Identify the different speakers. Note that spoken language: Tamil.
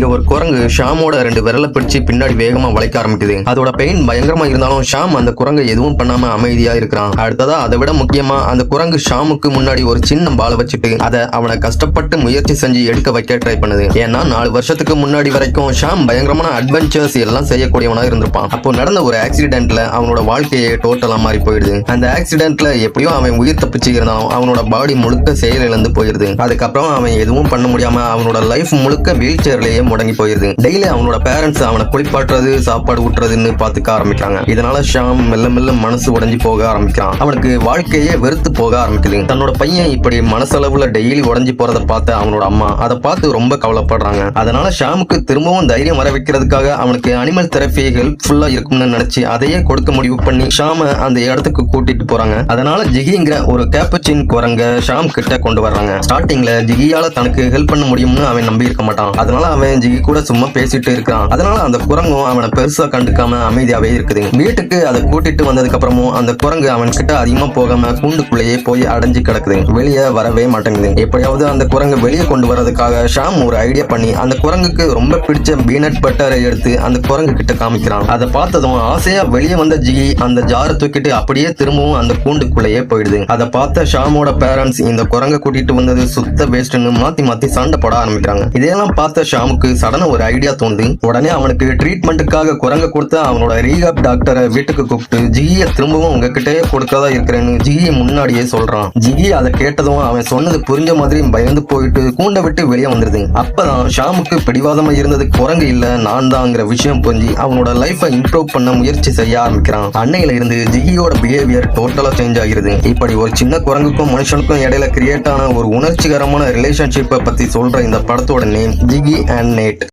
Speaker 1: இங்க ஒரு குரங்கு ஷாமோட 2 விரலை பிடிச்சு பின்னாடி வேகமா வளைக்க ஆரம்பிக்குது. அதோட பெயின் பயங்கரமா இருந்தாலும் ஷாம் அந்த குரங்கை எதுவும் பண்ணாம அமைதியா இருக்கிறான். அடுத்ததா அதை விட முக்கியமா அந்த குரங்கு ஷாமுக்கு முன்னாடி ஒரு சின்ன பாலை வச்சுட்டு அதை அவனை கஷ்டப்பட்டு முயற்சி செஞ்சு எடுக்க வைக்க ட்ரை பண்ணுது. ஏன்னா 4 வருஷத்துக்கு முன்னாடி வரைக்கும் ஷாம் பயங்கரமான அட்வென்ச்சர்ஸ் எல்லாம் செய்யக்கூடியவனா இருந்திருப்பான். அப்போ நடந்த ஒரு ஆக்சிடென்ட்ல அவனோட வாழ்க்கையே டோட்டலா மாறி போயிடுது. அந்த ஆக்சிடென்ட்ல எப்படியோ அவன் உயிர் தப்பிச்சு இருந்தாலும் அவனோட பாடி முழுக்க செயலிழந்து போயிருது. அதுக்கப்புறம் அவன் எதுவும் பண்ண முடியாம அவனோட லைஃப் முழுக்க வீல் சேர்லயே முடங்கி போயிருது. டெய்லி அவனோட பேரண்ட்ஸ் அவனை குளிப்பாட்டுறது சாப்பாடு ஊட்டுறதுன்னு பாத்துக்க ஆரம்பிக்கிறாங்க. இதனால ஷாம் மெல்ல மெல்ல மனசு உடைஞ்சு போக ஆரம்பிக்கிறான். அவனுக்கு வாழ்க்கையே வெறுத்து போக ஆரம்பிக்குது. தன்னோட பையன் இப்படி மனசளவுல டெய்லி உடைஞ்சு போறதை பார்த்து அவனோட அம்மா அதை பார்த்து ரொம்ப கவலைப்படுறாங்க. அதனால ஷாமுக்கு திரும்பவும் தைரியம் வர வைக்கிறதுக்காக அவனுக்கு அனிமல் தெரப்பி ஹெல்ப்ஃபுல்லா இருக்கும்னு நினைச்சு அதையே கொடுக்க முடிவு பண்ணி ஷாம அந்த இடத்துக்கு கூட்டிட்டு போறாங்க. அதனால ஜிகிங்கிற ஒரு கேப்புச்சின் குரங்க ஷாம் கிட்ட கொண்டு வர்றாங்க. ஸ்டார்டிங்ல ஜிகியால தனக்கு ஹெல்ப் பண்ண முடியும்னு அவன் நம்பி இருக்க மாட்டான். அதனால அவன் ஜிகி கூட சும்மா பேசிட்டு இருக்கான். அதனால அந்த குரங்கும் அவனை பெருசா கண்டுக்காம அமைதியாவே இருக்குது. வீட்டுக்கு அதை கூட்டிட்டு வந்ததுக்கு அப்புறமும் அந்த குரங்கு அவன் கிட்ட அதிகமா போகாம கூண்டுக்குள்ளேயே போய் அடைஞ்சு கிடக்குது. வெளியே வரவே மாட்டேங்குது. எப்படியாவது அந்த குரங்கு வெளியே கொண்டு வர்றதுக்காக ஷாம் ஒரு ஐடியா பண்ணி அந்த குரங்குக்கு ரொம்ப பிடிச்ச பீனட் பட்டரை எடுத்து அந்த குரங்கு கிட்ட காமிக்கிறான். அதை பார்த்ததும் ஆசையா வெளியே வந்த ஜிகி அந்த ஜாரை தூக்கிட்டு அப்படியே திரும்பவும் அந்த கூண்டுக்குள்ளேயே போயிடுது. அதை பார்த்த ஷாமோட பேரண்ட்ஸ் இந்த குரங்கை கூட்டிட்டு வந்தது சுத்த வேஸ்ட்னு மாத்தி மாத்தி சண்டை போட ஆரம்பிக்கிறாங்க. இதெல்லாம் பார்த்த ஷாமுக்கு சடனா ஒரு ஐடியா தோணுது. உடனே அவனுக்கு ட்ரீட்மெண்ட்டுக்காக குரங்க கொடுத்து அவனோட ரீஹாப் டாக்டரை வீட்டுக்கு கூப்பிட்டு ஜிகியை திரும்பவும் உங்ககிட்டயே கொடுக்கறதா இருக்கிறேன்னு ஜிகி முன்னாடியே சொல்றான். ஜிகி அதை கேட்டதும் அவன் சொன்னது புரிஞ்ச மாதிரி பயந்து போயிட்டு கூண்டை விட்டு வெளியே வந்துருது. அப்பதான் ஷாமுக்கு பிடிவாதமா இருந்தது குரங்கு இல்ல நான் தான்ங்கிற விஷயம் புரிஞ்சு அவனோட லைஃபை இம்ப்ரூவ் பண்ண முயற்சி செய்ய ஆரம்பிக்கிறான். அன்னையில இருந்து ஜிகியோட பிஹேவியர் டோட்டலா சேஞ்ச் ஆகிருது. இப்படி ஒரு சின்ன குரங்குக்கும் மனுஷனுக்கும் இடையில கிரியேட் ஆன ஒரு உணர்ச்சிகரமான ரிலேஷன்ஷிப்பை பத்தி சொல்ற இந்த படத்தோட நேம் ஜிகி அண்ட் நேட்.